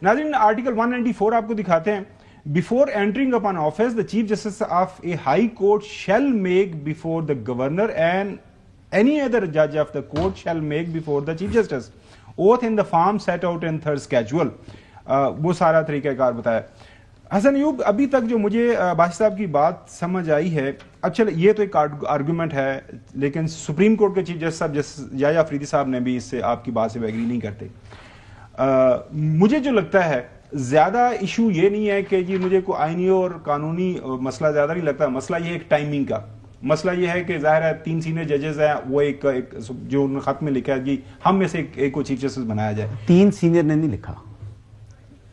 ناظرین آرٹیکل 194 آپ کو دکھاتے ہیں. Before entering upon office, the Chief Justice of a High Court shall make before the Governor and any other judge of the court shall make before the Chief Justice oath in the form set out in third schedule. وہ سارا طریقہ کار بتایا. حسن ایوب, ابھی تک جو مجھے باشا صاحب کی بات سمجھ آئی ہے, اب چلے یہ تو ایک آرگومنٹ ہے, لیکن سپریم کورٹ کے چیف جسٹس صاحب یحییٰ افریدی صاحب نے بھی اس سے آپ کی بات سے ایگری نہیں کرتے. مجھے جو لگتا ہے زیادہ ایشو یہ نہیں ہے کہ جی مجھے کوئی آئینی اور قانونی مسئلہ زیادہ نہیں لگتا, مسئلہ یہ ایک ٹائمنگ کا مسئلہ یہ ہے کہ ظاہر ہے 3 سینئر ججز ہیں, وہ ایک جو انہوں نے خط میں لکھا ہے جی ہم میں سے ایک کو چیف جسٹس بنایا جائے. 3 سینئر نے نہیں لکھا,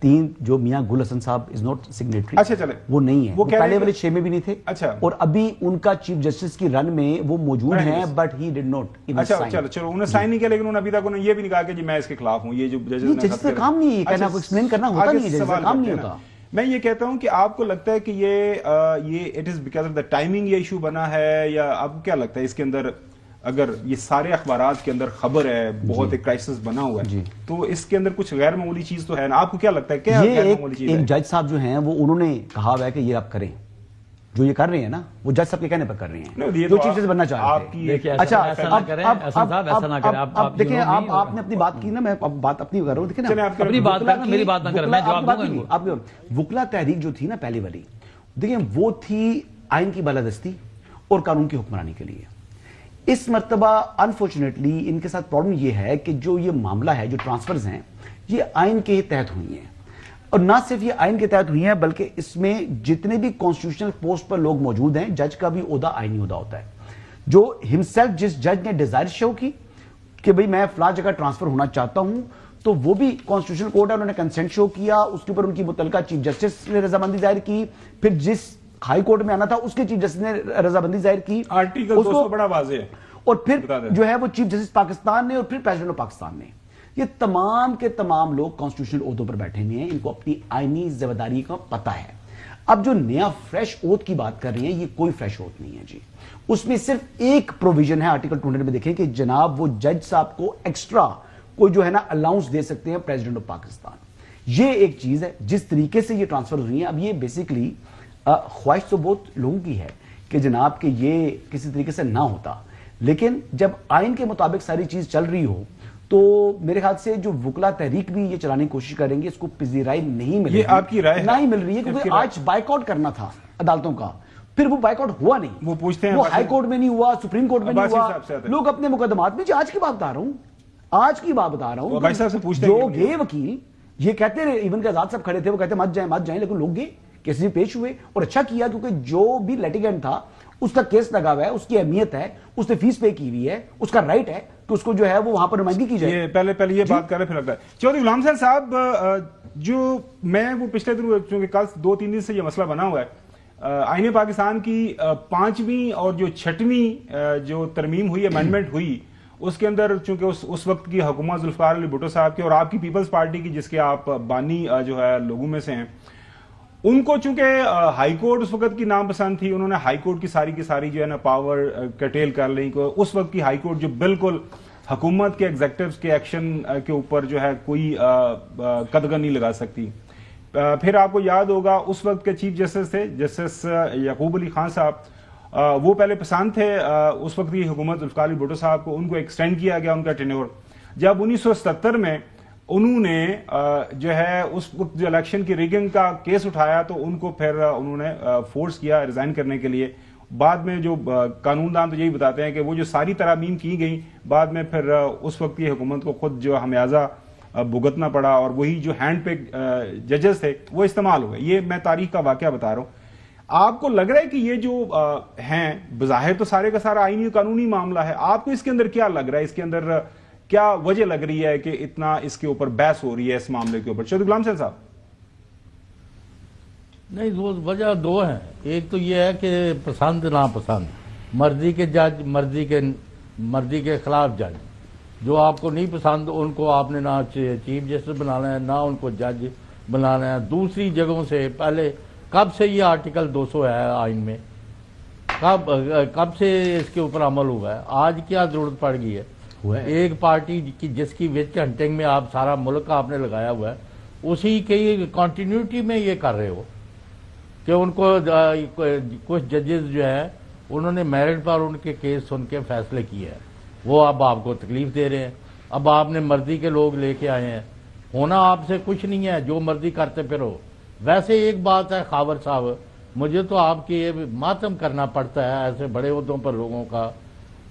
3 جو میاں گل حسن صاحب از ناٹ سگنیٹری, اچھا چلے وہ نہیں ہے, وہ پہلے والے 6 میں بھی نہیں تھے. اچھا, اور ابھی ان کا چیف جسٹس کی رن میں وہ موجود ہیں, بٹ ہی ڈڈ ناٹ. اچھا چلو انہوں نے سائن نہیں کیا, لیکن انہوں نے ابھی تک یہ بھی نہیں کہا کہ جی میں اس کے خلاف ہوں. یہ جو ججز کا کام نہیں ہے کہنا, کو ایکسپلین کرنا ہوتا نہیں ہے, ججز کا کام نہیں ہوتا. میں یہ کہتا ہوں کہ آپ کو لگتا ہے کہ یہ it is because of the timing یہ ایشو بنا ہے, یا آپ کو کیا لگتا ہے اس کے اندر اگر یہ سارے اخبارات کے اندر خبر ہے بہت ایک کرائسس بنا ہوا ہے, تو اس کے اندر کچھ غیر معمولی چیز تو ہے نا, آپ کو کیا لگتا ہے کیا غیر معمولی چیز ہے؟ ایک جج صاحب جو ہیں وہ انہوں نے کہا ہوا ہے کہ یہ آپ کریں, جو یہ کر رہے ہیں نا وہ جج صاحب کے کہنے پر کر رہے ہیں, جو چیف جسٹس بننا چاہ رہے ہیں. اچھا اب دیکھیں, آپ نے اپنی بات کی نا, میں بات اپنی کر رہا ہوں, دیکھیں نا اپنی بات کرنا, میری بات نہ کریں, میں جواب دوں گا. آپ وکلا تحریک جو تھی نا پہلی والی, دیکھیں وہ تھی آئین کی بالادستی اور قانون کی حکمرانی کے لیے. اس مرتبہ انفارچونیٹلی ان کے ساتھ پرابلم یہ ہے کہ جو یہ معاملہ ہے, جو ٹرانسفرز ہیں, یہ آئین کے تحت ہوئی ہیں, اور نہ صرف یہ آئین کے تحت ہوئی ہیں بلکہ اس میں جتنے بھی کانسٹیٹیوشنل پوسٹ پر لوگ موجود ہیں, جج کا بھی عہدہ آئینی عہدہ ہوتا ہے. جو ہمسیلف جس جج نے ڈیزائر شو کی کہ بھئی میں فلاں جگہ ٹرانسفر ہونا چاہتا ہوں, تو وہ بھی کانسٹیٹیوشنل کورٹ ہے, انہوں نے کنسنٹ شو کیا, اس کے اوپر ان کی متعلقہ چیف جسٹس نے رضامندی ظاہر کی, پھر جس ہائی کورٹ میں آنا تھا اس کے چیف جسٹس نے رضامندی ظاہر کی. آرٹیکل 200 بڑا واضح ہے. اور پھر جو ہے وہ چیف جسٹس پاکستان نے اور پھر پریزیڈنٹ آف پاکستان نے. یہ تمام کے تمام لوگ کانسٹیٹیوشنل عہدوں پر بیٹھے ہوئے ہیں, ان کو اپنی آئینی ذمہ داری کا پتہ ہے. اب جو نیا فریش اوتھ کی بات کر رہی ہیں, یہ کوئی فریش اوتھ نہیں ہے جی. اس میں صرف ایک پروویژن ہے آرٹیکل 200 میں, دیکھیں کہ جناب وہ جج صاحب کو ایکسٹرا کوئی جو ہے نا الاؤنس دے سکتے ہیں پریزیڈنٹ آف پاکستان. یہ ایک چیز ہے جس طریقے سے یہ ٹرانسفر ہوئی ہیں. اب یہ بیسیکلی خواہش تو بہت لوگوں کی ہے کہ جناب کہ یہ کسی طریقے سے نہ ہوتا, لیکن جب آئین کے مطابق ساری چیز چل رہی ہو تو میرے خیال سے جو وکلا تحریک بھی یہ چلانے کی کوشش کریں گے, اس کو پذیرائی نہیں مل رہی. یہ آپ کی رائے نہ ہی مل رہی ہے, کیونکہ آج بائیک آؤٹ کرنا تھا عدالتوں کا, پھر وہ بائیک آؤٹ ہوا نہیں. وہ پوچھتے ہیں وہ ہائی کورٹ میں نہیں ہوا, سپریم کورٹ میں نہیں ہوا, لوگ اپنے مقدمات میں, آج کی بات بتا رہا ہوں, آج کی بات بتا رہا ہوں, جو گئے وکیل یہ کہتے رہے, ایون کہ آزاد صاحب کھڑے تھے, وہ کہتے مت جائیں, لیکن لوگ گئے, کیسز پیش ہوئے, اور اچھا کیا, کیونکہ جو بھی لیٹیگنٹ تھا اس کا کیس لگا ہوا ہے, اس کی اہمیت ہے, اس نے فیس پے کی ہوئی ہے, اس کا رائٹ ہے کہ اس کو جو ہے وہ وہاں پر نمائندگی کی جائے. پہلے یہ بات کر رہے پھر لگتا ہے. چودھری غلام حسین صاحب, جو میں وہ پچھلے دنوں چونکہ کل 2-3 دن سے یہ مسئلہ بنا ہوا ہے, آئین پاکستان کی 5ویں اور جو 6ویں جو ترمیم ہوئی, امینڈمنٹ ہوئی, اس کے اندر چونکہ اس وقت کی حکومت ذوالفقار علی بھٹو صاحب کی اور آپ کی پیپلز پارٹی کی جس کے آپ بانی جو ہے لوگوں میں سے ہیں, ان کو چونکہ ہائی کورٹ اس وقت کی ناپسند تھی, انہوں نے ہائی کورٹ کی ساری جو ہے نا پاور کٹیل کر لی. اس وقت کی ہائی کورٹ جو بالکل حکومت کے ایگزیکٹوز کے ایکشن کے اوپر جو ہے کوئی قدغن نہیں لگا سکتی. پھر آپ کو یاد ہوگا اس وقت کے چیف جسٹس تھے جسٹس یعقوب علی خان صاحب, وہ پہلے پسند تھے اس وقت کی حکومت ذوالفقار علی بھٹو صاحب کو, ان کو ایکسٹینڈ کیا گیا ان کا ٹینیور. جب 1977 میں انہوں نے جو ہے اس وقت جو الیکشن کی ریگنگ کا کیس اٹھایا, تو ان کو پھر انہوں نے فورس کیا ریزائن کرنے کے لیے. بعد میں جو قانون دان تو یہی بتاتے ہیں کہ وہ جو ساری ترامیم کی گئیں, بعد میں پھر اس وقت کی حکومت کو خود جو خمیازہ بھگتنا پڑا, اور وہی جو ہینڈ پہ ججز تھے وہ استعمال ہوئے. یہ میں تاریخ کا واقعہ بتا رہا ہوں. آپ کو لگ رہا ہے کہ یہ جو ہیں بظاہر تو سارے کا سارا آئینی قانونی معاملہ ہے, آپ کو اس کے اندر کیا لگ رہا ہے, اس کے اندر کیا وجہ لگ رہی ہے کہ اتنا اس کے اوپر بحث ہو رہی ہے اس معاملے کے اوپر؟ چودھری غلام حسین صاحب. نہیں, وجہ 2 ہیں. ایک تو یہ ہے کہ پسند ناپسند, مرضی کے جج, مرضی کے خلاف جج. جو آپ کو نہیں پسند ان کو آپ نے نہ چیف جسٹس بنانا ہے, نہ ان کو جج بنانا ہے. دوسری جگہوں سے پہلے کب سے یہ آرٹیکل 200 ہے آئین میں, کب سے اس کے اوپر عمل ہوا ہے, آج کیا ضرورت پڑ گئی ہے؟ ایک پارٹی کی جس کی وچ ہنٹنگ میں آپ سارا ملک آپ نے لگایا ہوا ہے, اسی کی کنٹینیوٹی میں یہ کر رہے ہو کہ ان کو کچھ ججز جو ہیں انہوں نے میرٹ پر ان کے کیس سن کے فیصلے کیے ہیں، وہ اب آپ کو تکلیف دے رہے ہیں، اب آپ نے مرضی کے لوگ لے کے آئے ہیں، ہونا آپ سے کچھ نہیں ہے، جو مرضی کرتے پھرو۔ ویسے ایک بات ہے خاور صاحب، مجھے تو آپ کی یہ ماتم کرنا پڑتا ہے ایسے بڑے عہدوں پر لوگوں کا۔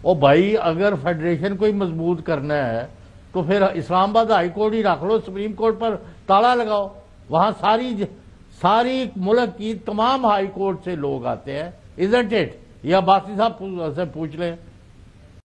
او بھائی اگر فیڈریشن کو ہی مضبوط کرنا ہے تو پھر اسلام آباد ہائی کورٹ ہی رکھ لو، سپریم کورٹ پر تالا لگاؤ، وہاں ساری ملک کی تمام ہائی کورٹ سے لوگ آتے ہیں، ایزنٹ اٹ؟ یا عباسی صاحب سے پوچھ لیں